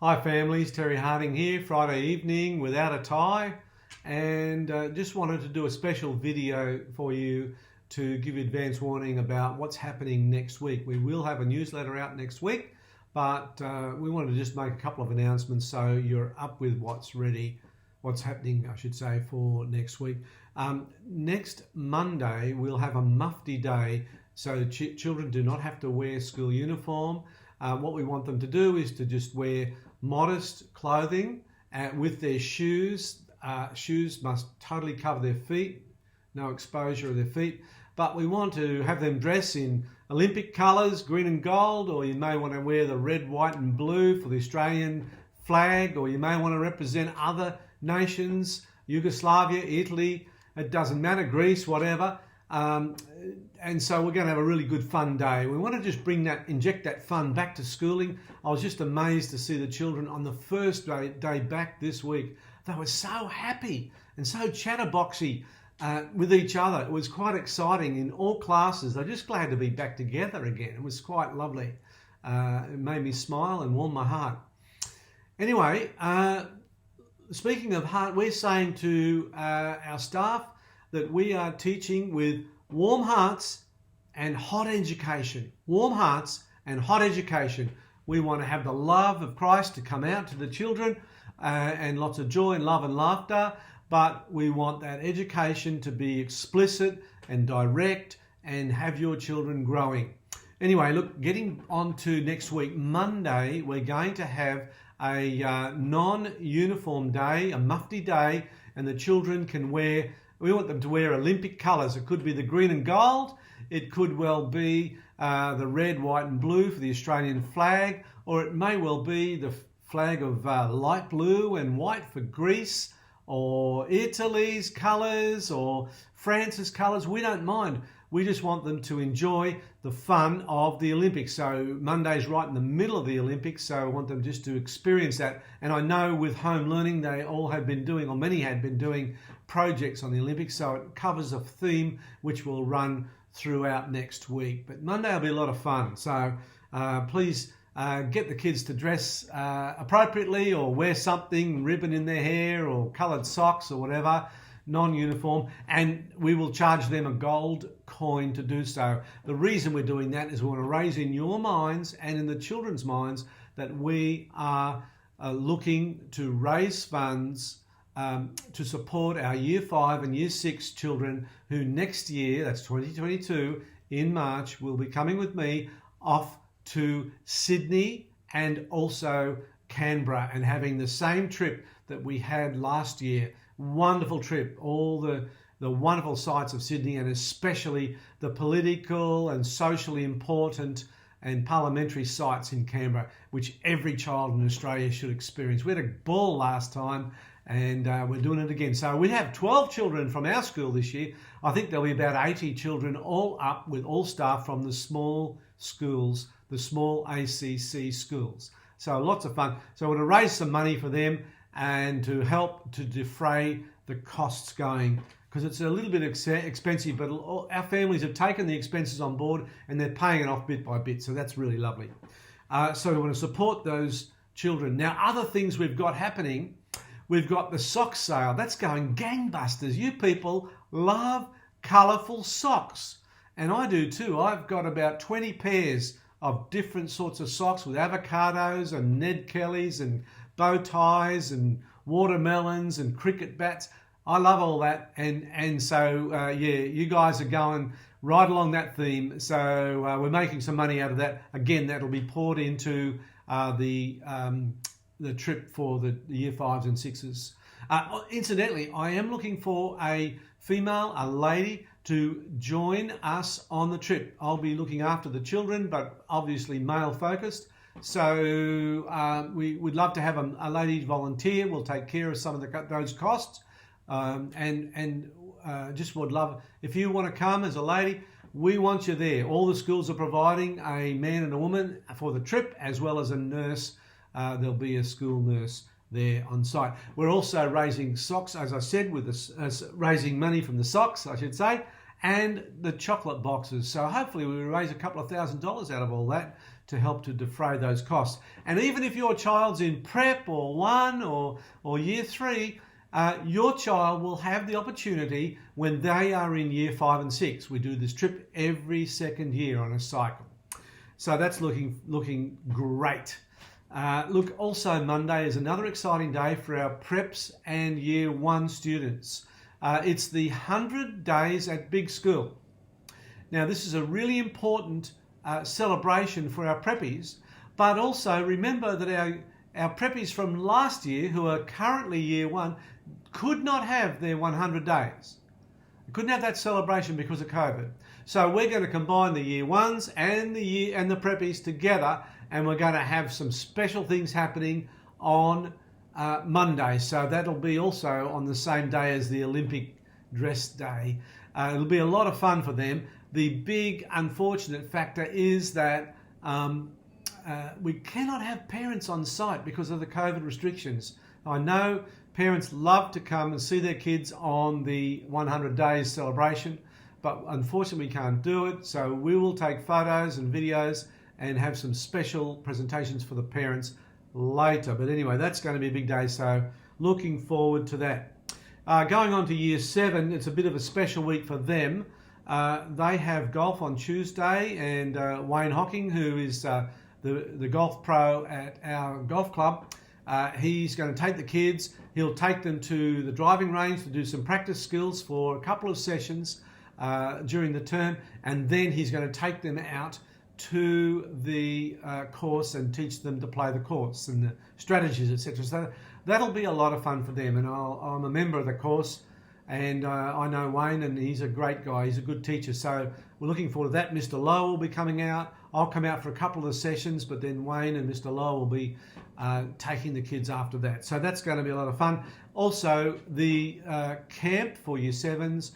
Hi families, Terry Harding here, Friday evening without a tie, and just wanted to do a special video for you to give you advance warning about what's happening next week. We will have a newsletter out next week, but we wanted to just make a couple of announcements so you're up with what's happening, I should say, for next week. Next Monday, we'll have a Mufti Day, so children do not have to wear school uniform. What we want them to do is to just wear modest clothing with their shoes. Shoes must totally cover their feet, no exposure of their feet. But we want to have them dress in Olympic colours, green and gold, or you may want to wear the red, white and blue for the Australian flag, or you may want to represent other nations, Yugoslavia, Italy, it doesn't matter, Greece, whatever. And so we're going to have a really good fun day. We want to just inject that fun back to schooling. I was just amazed to see the children on the first day back this week. They were so happy and so chatterboxy with each other. It was quite exciting in all classes. They're just glad to be back together again. It was quite lovely. It made me smile and warm my heart. Anyway, speaking of heart, we're saying to our staff that we are teaching with warm hearts and hot education. Warm hearts and hot education. We want to have the love of Christ to come out to the children and lots of joy and love and laughter, but we want that education to be explicit and direct and have your children growing. Anyway, look, getting on to next week, Monday, we're going to have a non-uniform day, a Mufti Day, and the children can we want them to wear Olympic colours. It could be the green and gold. It could well be the red, white and blue for the Australian flag, or it may well be the flag of light blue and white for Greece, or Italy's colours, or France's colours. We don't mind. We just want them to enjoy the fun of the Olympics. So Monday's right in the middle of the Olympics, so I want them just to experience that. And I know with home learning, they all have been doing, or many had been doing, projects on the Olympics, so it covers a theme which will run throughout next week. But Monday will be a lot of fun, so please get the kids to dress appropriately, or wear something, ribbon in their hair, or coloured socks, or whatever, non-uniform, and we will charge them a gold coin to do so. The reason we're doing that is we want to raise in your minds and in the children's minds that we are looking to raise funds to support our Year 5 and Year 6 children who next year, that's 2022, in March, will be coming with me off to Sydney and also Canberra and having the same trip that we had last year. Wonderful trip, all the wonderful sights of Sydney, and especially the political and socially important and parliamentary sites in Canberra, which every child in Australia should experience. We had a ball last time, and we're doing it again. So we have 12 children from our school this year. I think there'll be about 80 children all up with all staff from the small schools, the small ACC schools. So lots of fun. So we're going to raise some money for them and to help to defray the costs going, because it's a little bit expensive, but our families have taken the expenses on board and they're paying it off bit by bit. So that's really lovely. So we want to support those children. Now, other things we've got happening, we've got the sock sale. That's going gangbusters. You people love colourful socks. And I do too. I've got about 20 pairs of different sorts of socks with avocados and Ned Kellys and bow ties and watermelons and cricket bats. I love all that. And so, you guys are going right along that theme. So we're making some money out of that. Again, that'll be poured into the trip for the Year 5s and 6s. Incidentally, I am looking for a female, a lady, to join us on the trip. I'll be looking after the children, but obviously male focused. So we would love to have a lady volunteer. We'll take care of some of those costs. And just would love, if you want to come as a lady, we want you there. All the schools are providing a man and a woman for the trip, as well as a nurse. There'll be a school nurse there on site. We're also raising socks, as I said, with raising money from the socks, I should say, and the chocolate boxes. So hopefully we will raise a couple of $1,000s out of all that to help to defray those costs. And even if your child's in prep or 1 or year 3, your child will have the opportunity when they are in year 5 and 6. We do this trip every second year on a cycle. So that's looking great. Look, also Monday is another exciting day for our preps and year 1 students. It's the 100 days at Big School. Now this is a really important celebration for our preppies, but also remember that our preppies from last year who are currently year 1 could not have their 100 days. They couldn't have that celebration because of COVID. So we're going to combine the year 1s and the preppies together, and we're going to have some special things happening on Monday. So that'll be also on the same day as the Olympic dress day. It'll be a lot of fun for them. The big unfortunate factor is that we cannot have parents on site because of the COVID restrictions. I know parents love to come and see their kids on the 100 days celebration, but unfortunately we can't do it. So we will take photos and videos and have some special presentations for the parents later. But anyway, that's going to be a big day, so looking forward to that. Going on to year 7, it's a bit of a special week for them. They have golf on Tuesday, and Wayne Hocking, who is the golf pro at our golf club, he's going to take the kids. He'll take them to the driving range to do some practice skills for a couple of sessions during the term, and then he's going to take them out to the course and teach them to play the course and the strategies, etc. So that'll be a lot of fun for them, and I'm a member of the course, and I know Wayne, and he's a great guy. He's a good teacher, so we're looking forward to that. Mr. Lowe will be coming out. I'll come out for a couple of the sessions, but then Wayne and Mr. Lowe will be taking the kids after that. So that's going to be a lot of fun. Also, the camp for Year 7s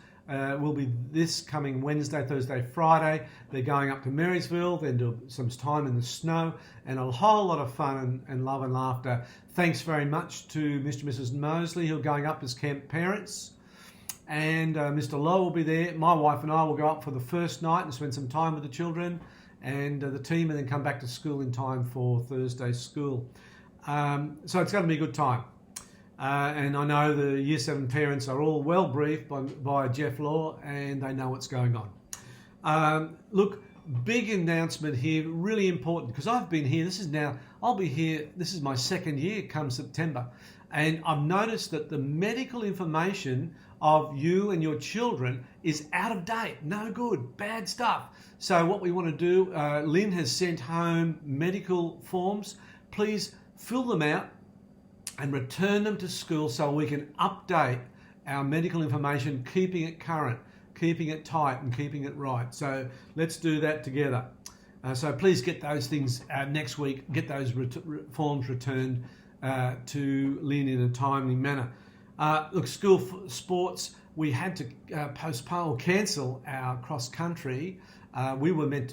will be this coming Wednesday, Thursday, Friday. They're going up to Marysville, then do some time in the snow, and a whole lot of fun and love and laughter. Thanks very much to Mr. and Mrs. Mosley, who are going up as camp parents. And Mr. Lowe will be there. My wife and I will go up for the first night and spend some time with the children and the team, and then come back to school in time for Thursday's school. So it's going to be a good time. And I know the Year 7 parents are all well briefed by Jeff Law, and they know what's going on. Look, big announcement here, really important, because I've been here, I'll be here, this is my 2nd year come September, and I've noticed that the medical information of you and your children is out of date, no good, bad stuff. So what we want to do, Lynn has sent home medical forms. Please fill them out and return them to school so we can update our medical information, keeping it current, keeping it tight and keeping it right. So let's do that together. So please get those things next week, get those forms returned to Lynn in a timely manner. Look, school sports, we had to postpone or cancel our cross country. We were meant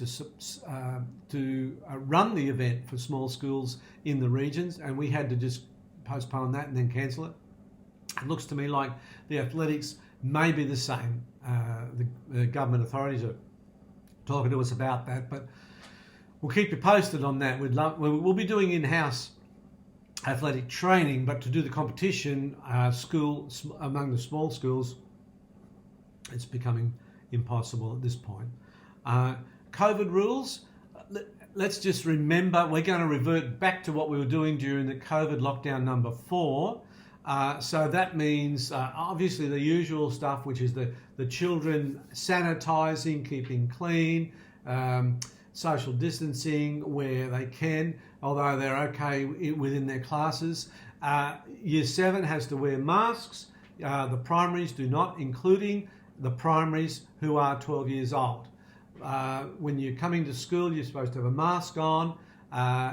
to run the event for small schools in the regions, and we had to just postpone that and then cancel it. It looks to me like the athletics may be the same. The government authorities are talking to us about that, but we'll keep you posted on that. We'll be doing in-house athletic training, but to do the competition among the small schools, it's becoming impossible at this point. COVID rules, let's just remember we're going to revert back to what we were doing during the COVID lockdown number 4. So that means obviously the usual stuff, which is the children sanitising, keeping clean, social distancing where they can, although they're okay within their classes. Year 7 has to wear masks. The primaries do not, including the primaries who are 12 years old. When you're coming to school, you're supposed to have a mask on,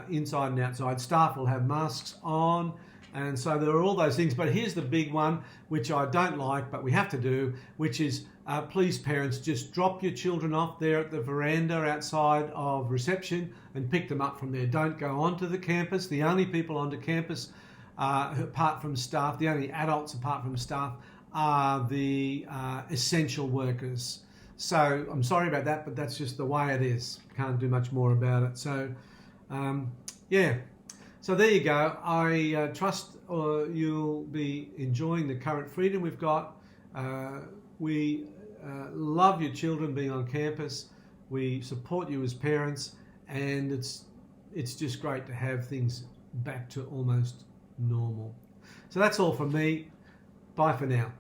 inside and outside. Staff will have masks on, and so there are all those things. But here's the big one, which I don't like, but we have to do, which is please, parents, just drop your children off there at the veranda outside of reception and pick them up from there. Don't go onto the campus. The only people onto campus, apart from staff, the only adults apart from staff, are the essential workers. So I'm sorry about that, but that's just the way it is. Can't do much more about it. So Yeah, so there you go. I trust you'll be enjoying the current freedom we've got. We love your children being on campus. We support you as parents, and it's just great to have things back to almost normal. So that's all from me. Bye for now.